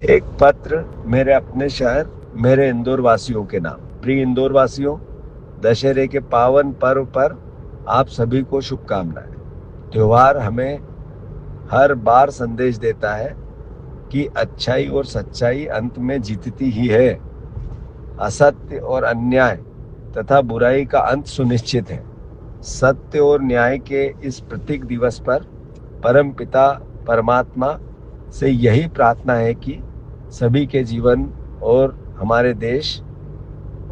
एक पत्र मेरे अपने शहर, मेरे इंदौर वासियों के नाम। प्रिय इंदौर वासियों, दशहरे के पावन पर्व पर आप सभी को शुभकामनाएं। त्योहार हमें हर बार संदेश देता है कि अच्छाई और सच्चाई अंत में जीतती ही है। असत्य और अन्याय तथा बुराई का अंत सुनिश्चित है। सत्य और न्याय के इस प्रतीक दिवस पर परम पिता परमात्मा से यही प्रार्थना है कि सभी के जीवन और हमारे देश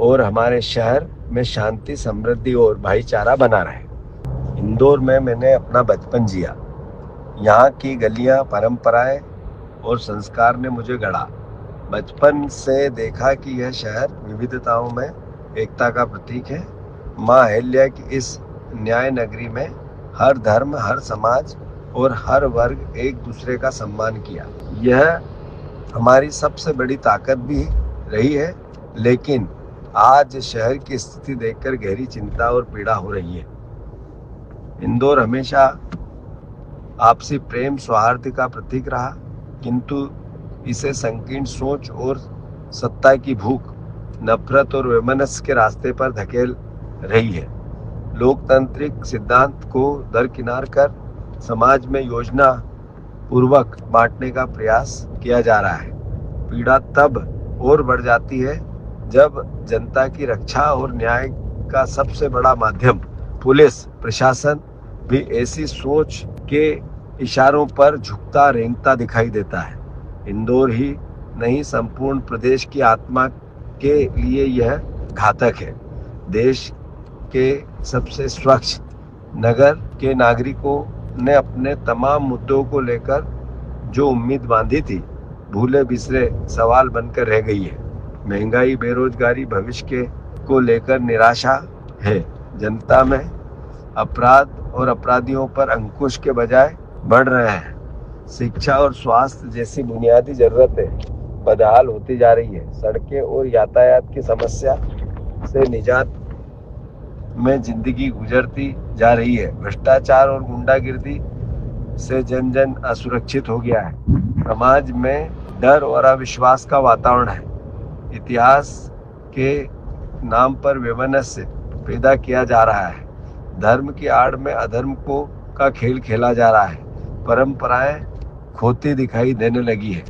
और हमारे शहर में शांति, समृद्धि और भाईचारा बना रहे। इंदौर में मैंने अपना बचपन जिया। यहाँ की गलियाँ, परंपराएं और संस्कार ने मुझे गढ़ा। बचपन से देखा कि यह शहर विविधताओं में एकता का प्रतीक है। माँ अहिल्या की इस न्याय नगरी में हर धर्म, हर समाज और हर वर्ग एक दूसरे का सम्मान किया। यह हमारी सबसे बड़ी ताकत भी रही है, लेकिन आज शहर की स्थिति देखकर गहरी चिंता और पीड़ा हो रही है। इंदौर हमेशा आपसी प्रेम, सौहार्द का प्रतीक रहा, किंतु इसे संकीर्ण सोच और सत्ता की भूख, नफरत और वैमनस्य के रास्ते पर धकेल रही है। लोकतांत्रिक सिद्धांत को दरकिनार कर समाज में योजना पूर्वक बांटने का प्रयास किया जा रहा है। पीड़ा तब और बढ़ जाती है जब जनता की रक्षा और न्याय का सबसे बड़ा माध्यम पुलिस प्रशासन भी ऐसी सोच के इशारों पर झुकता रेंगता दिखाई देता है। इंदौर ही नहीं, संपूर्ण प्रदेश की आत्मा के लिए यह घातक है। देश के सबसे स्वच्छ नगर के नागरिकों ने अपने तमाम मुद्दों को लेकर जो उम्मीद बांधी थी, भूले बिसरे सवाल बनकर रह गई है। महंगाई, बेरोजगारी, भविष्य के को लेकर निराशा है। जनता में अपराध और अपराधियों पर अंकुश के बजाय बढ़ रहे हैं। शिक्षा और स्वास्थ्य जैसी बुनियादी जरूरतें बदहाल होती जा रही है। सड़कें और यातायात की समस्या से निजात में जिंदगी गुजरती जा रही है। भ्रष्टाचार और गुंडागिर्दी से जन जन असुरक्षित हो गया है। समाज में डर और अविश्वास का वातावरण है। इतिहास के नाम पर वैमनस्य पैदा किया जा रहा है। धर्म की आड़ में अधर्म का खेल खेला जा रहा है। परंपराएं खोती दिखाई देने लगी है।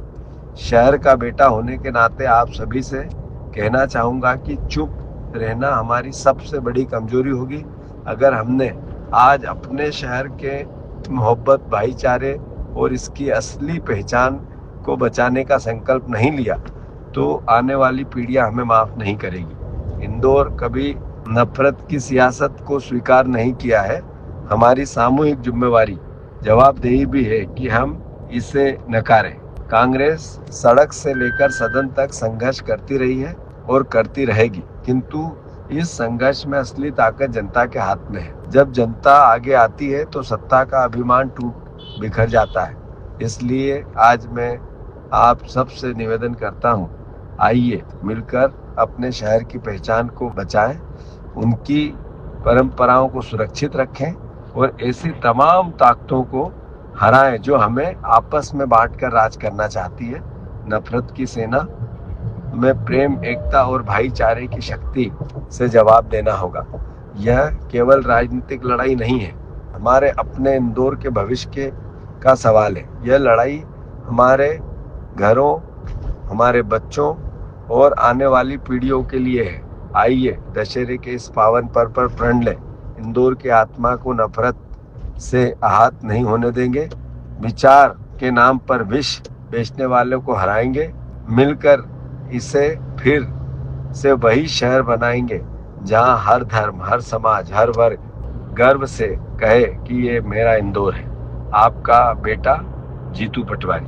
शहर का बेटा होने के नाते आप सभी से कहना चाहूँगा कि चुप रहना हमारी सबसे बड़ी कमजोरी होगी। अगर हमने आज अपने शहर के मोहब्बत, भाईचारे और इसकी असली पहचान को बचाने का संकल्प नहीं लिया, तो आने वाली पीढ़ियां हमें माफ नहीं करेगी। इंदौर कभी नफरत की सियासत को स्वीकार नहीं किया है। हमारी सामूहिक जिम्मेवारी, जवाबदेही भी है कि हम इसे नकारें। कांग्रेस सड़क से लेकर सदन तक संघर्ष करती रही है और करती रहेगी, किंतु इस संघर्ष में असली ताकत जनता के हाथ में है। जब जनता आगे आती है तो सत्ता का अभिमान टूट बिखर जाता है। इसलिए आज मैं आप सबसे निवेदन करता हूँ, आइए मिलकर अपने शहर की पहचान को बचाएं, उनकी परंपराओं को सुरक्षित रखें और ऐसी तमाम ताकतों को हराएं जो हमें आपस में बांटकर राज करना चाहती है। नफरत की सेना में प्रेम, एकता और भाईचारे की शक्ति से जवाब देना होगा। यह केवल राजनीतिक लड़ाई नहीं है, हमारे अपने इंदौर के भविष्य का सवाल है। यह लड़ाई हमारे घरों, हमारे बच्चों और आने वाली पीढ़ियों के लिए है। आइए दशहरे के इस पावन पर्व पर प्रण लें। इंदौर की आत्मा को नफरत से आहत नहीं होने देंगे। विचार के नाम पर विष बेचने वालों को हराएंगे। मिलकर इसे फिर से वही शहर बनाएंगे जहां हर धर्म, हर समाज, हर वर्ग गर्व से कहे कि ये मेरा इंदौर है। आपका बेटा जीतू पटवारी।